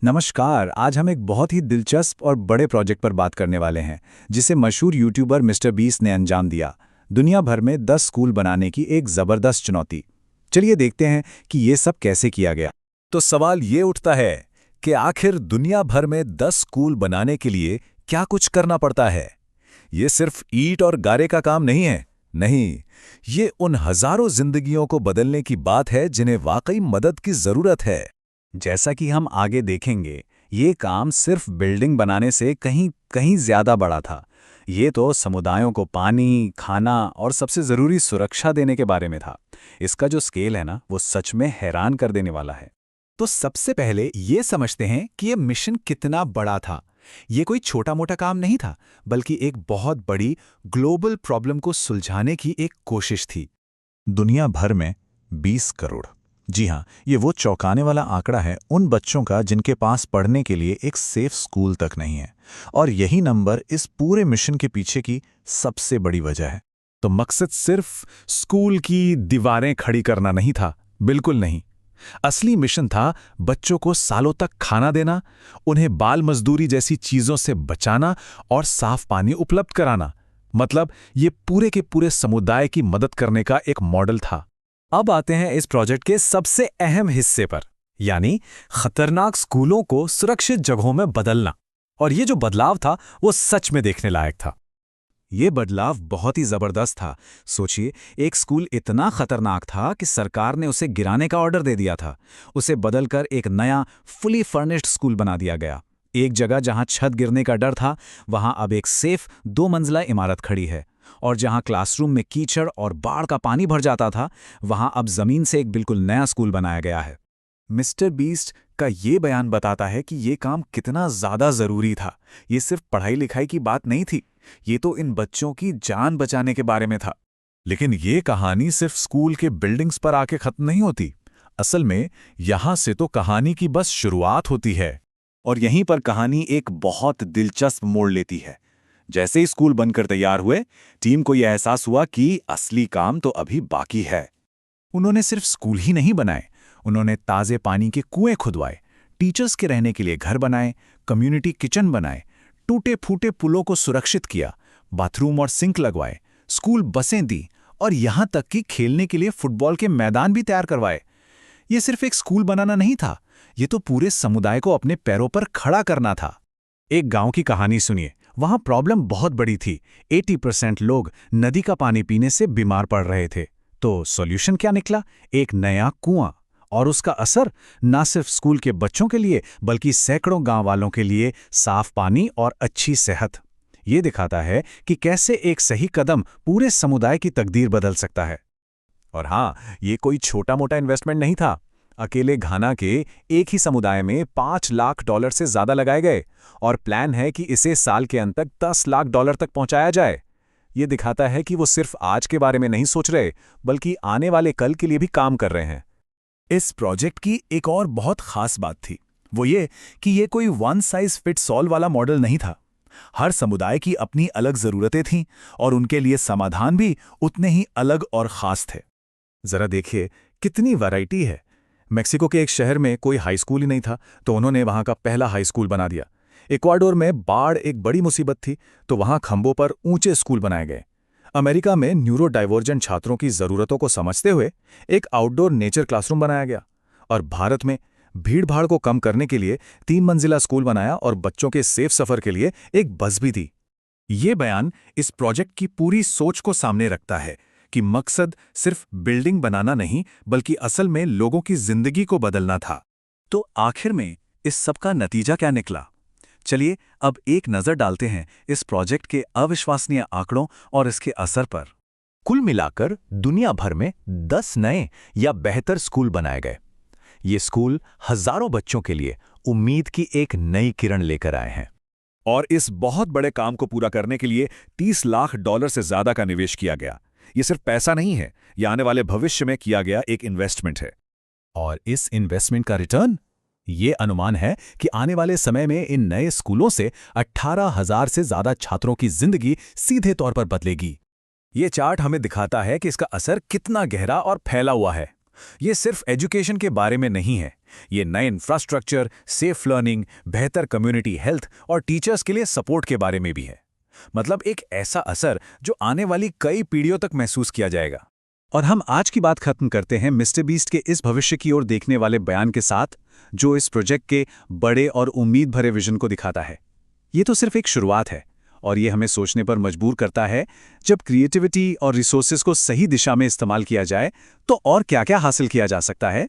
नमस्कार। आज हम एक बहुत ही दिलचस्प और बड़े प्रोजेक्ट पर बात करने वाले हैं जिसे मशहूर यूट्यूबर मिस्टर बीस्ट ने अंजाम दिया। दुनिया भर में 10 स्कूल बनाने की एक ज़बरदस्त चुनौती। चलिए देखते हैं कि ये सब कैसे किया गया। तो सवाल ये उठता है कि आखिर दुनिया भर में 10 स्कूल बनाने के लिए क्या कुछ करना पड़ता है। ये सिर्फ ईंट और गारे का काम नहीं है। नहीं, ये उन हजारों जिंदगियों को बदलने की बात है जिन्हें वाकई मदद की जरूरत है। जैसा कि हम आगे देखेंगे, ये काम सिर्फ बिल्डिंग बनाने से कहीं कहीं ज़्यादा बड़ा था। ये तो समुदायों को पानी, खाना और सबसे ज़रूरी सुरक्षा देने के बारे में था। इसका जो स्केल है ना, वो सच में हैरान कर देने वाला है। तो सबसे पहले ये समझते हैं कि ये मिशन कितना बड़ा था। ये कोई छोटा-मोटा काम नहीं था, बल्कि एक बहुत बड़ी ग्लोबल प्रॉब्लम को सुलझाने की एक कोशिश थी। दुनिया भर में 20 करोड़। जी हाँ, ये वो चौंकाने वाला आंकड़ा है उन बच्चों का जिनके पास पढ़ने के लिए एक सेफ स्कूल तक नहीं है। और यही नंबर इस पूरे मिशन के पीछे की सबसे बड़ी वजह है। तो मकसद सिर्फ स्कूल की दीवारें खड़ी करना नहीं था, बिल्कुल नहीं। असली मिशन था बच्चों को सालों तक खाना देना, उन्हें बाल मजदूरी जैसी चीजों से बचाना और साफ पानी उपलब्ध कराना। मतलब ये पूरे के पूरे समुदाय की मदद करने का एक मॉडल था। अब आते हैं इस प्रोजेक्ट के सबसे अहम हिस्से पर, यानी खतरनाक स्कूलों को सुरक्षित जगहों में बदलना। और ये जो बदलाव था वो सच में देखने लायक था। ये बदलाव बहुत ही ज़बरदस्त था। सोचिए, एक स्कूल इतना खतरनाक था कि सरकार ने उसे गिराने का ऑर्डर दे दिया था। उसे बदलकर एक नया फुली फर्निश्ड स्कूल बना दिया गया। एक जगह जहां छत गिरने का डर था, वहां अब एक सेफ 2 मंजिला इमारत खड़ी है। और जहां क्लासरूम में कीचड़ और बाढ़ का पानी भर जाता था, वहां अब जमीन से एक बिल्कुल नया स्कूल बनाया गया है। मिस्टर बीस्ट का ये बयान बताता है कि ये काम कितना ज़्यादा ज़रूरी था। ये सिर्फ पढ़ाई लिखाई की बात नहीं थी, ये तो इन बच्चों की जान बचाने के बारे में था। लेकिन ये कहानी सिर्फ स्कूल के बिल्डिंग्स पर आके खत्म नहीं होती। असल में यहाँ से तो कहानी की बस शुरुआत होती है। और यहीं पर कहानी एक बहुत दिलचस्प मोड़ लेती है। जैसे ही स्कूल बनकर तैयार हुए, टीम को यह एहसास हुआ कि असली काम तो अभी बाकी है। उन्होंने सिर्फ स्कूल ही नहीं बनाए, उन्होंने ताज़े पानी के कुएं खुदवाए, टीचर्स के रहने के लिए घर बनाए, कम्युनिटी किचन बनाए, टूटे फूटे पुलों को सुरक्षित किया, बाथरूम और सिंक लगवाए, स्कूल बसें दी और यहाँ तक कि खेलने के लिए फुटबॉल के मैदान भी तैयार करवाए। ये सिर्फ एक स्कूल बनाना नहीं था, ये तो पूरे समुदाय को अपने पैरों पर खड़ा करना था। एक गांव की कहानी सुनिए। वहां प्रॉब्लम बहुत बड़ी थी। 80% लोग नदी का पानी पीने से बीमार पड़ रहे थे। तो सॉल्यूशन क्या निकला? एक नया कुआं। और उसका असर न सिर्फ स्कूल के बच्चों के लिए बल्कि सैकड़ों गांव वालों के लिए साफ पानी और अच्छी सेहत। ये दिखाता है कि कैसे एक सही कदम पूरे समुदाय की तकदीर बदल सकता है। और हाँ, ये कोई छोटा मोटा इन्वेस्टमेंट नहीं था। अकेले घाना के एक ही समुदाय में $5 लाख से ज़्यादा लगाए गए और प्लान है कि इसे साल के अंत तक $10 लाख तक पहुंचाया जाए। ये दिखाता है कि वो सिर्फ आज के बारे में नहीं सोच रहे, बल्कि आने वाले कल के लिए भी काम कर रहे हैं। इस प्रोजेक्ट की एक और बहुत खास बात थी, वो ये कि ये कोई वन साइज फिट्स ऑल वाला मॉडल नहीं था। हर समुदाय की अपनी अलग ज़रूरतें थीं और उनके लिए समाधान भी उतने ही अलग और ख़ास थे। ज़रा देखिए कितनी वैरायटी है। मेक्सिको के एक शहर में कोई हाई स्कूल ही नहीं था, तो उन्होंने वहाँ का पहला हाई स्कूल बना दिया। इक्वाडोर में बाढ़ एक बड़ी मुसीबत थी, तो वहाँ खंभों पर ऊंचे स्कूल बनाए गए। अमेरिका में न्यूरो डाइवर्जेंट छात्रों की ज़रूरतों को समझते हुए एक आउटडोर नेचर क्लासरूम बनाया गया। और भारत में भीड़-भाड़ को कम करने के लिए 3 मंजिला स्कूल बनाया और बच्चों के सेफ सफ़र के लिए एक बस भी दी। ये बयान इस प्रोजेक्ट की पूरी सोच को सामने रखता है कि मकसद सिर्फ बिल्डिंग बनाना नहीं, बल्कि असल में लोगों की जिंदगी को बदलना था। तो आखिर में इस सब का नतीजा क्या निकला? चलिए अब एक नज़र डालते हैं इस प्रोजेक्ट के अविश्वसनीय आंकड़ों और इसके असर पर। कुल मिलाकर दुनिया भर में 10 नए या बेहतर स्कूल बनाए गए। ये स्कूल हजारों बच्चों के लिए उम्मीद की एक नई किरण लेकर आए हैं। और इस बहुत बड़े काम को पूरा करने के लिए $30 लाख से ज़्यादा का निवेश किया गया। ये सिर्फ पैसा नहीं है, यह आने वाले भविष्य में किया गया एक इन्वेस्टमेंट है। और इस इन्वेस्टमेंट का रिटर्न? ये अनुमान है कि आने वाले समय में इन नए स्कूलों से 18,000 से ज़्यादा छात्रों की जिंदगी सीधे तौर पर बदलेगी। ये चार्ट हमें दिखाता है कि इसका असर कितना गहरा और फैला हुआ है। ये सिर्फ एजुकेशन के बारे में नहीं है, ये नए इंफ्रास्ट्रक्चर, सेफ लर्निंग, बेहतर कम्युनिटी हेल्थ और टीचर्स के लिए सपोर्ट के बारे में भी है। मतलब एक ऐसा असर जो आने वाली कई पीढ़ियों तक महसूस किया जाएगा। और हम आज की बात खत्म करते हैं मिस्टर बीस्ट के इस भविष्य की ओर देखने वाले बयान के साथ, जो इस प्रोजेक्ट के बड़े और उम्मीद भरे विजन को दिखाता है। ये तो सिर्फ एक शुरुआत है, और ये हमें सोचने पर मजबूर करता है, जब क्रिएटिविटी और रिसोर्सेज को सही दिशा में इस्तेमाल किया जाए तो और क्या-क्या हासिल किया जा सकता है।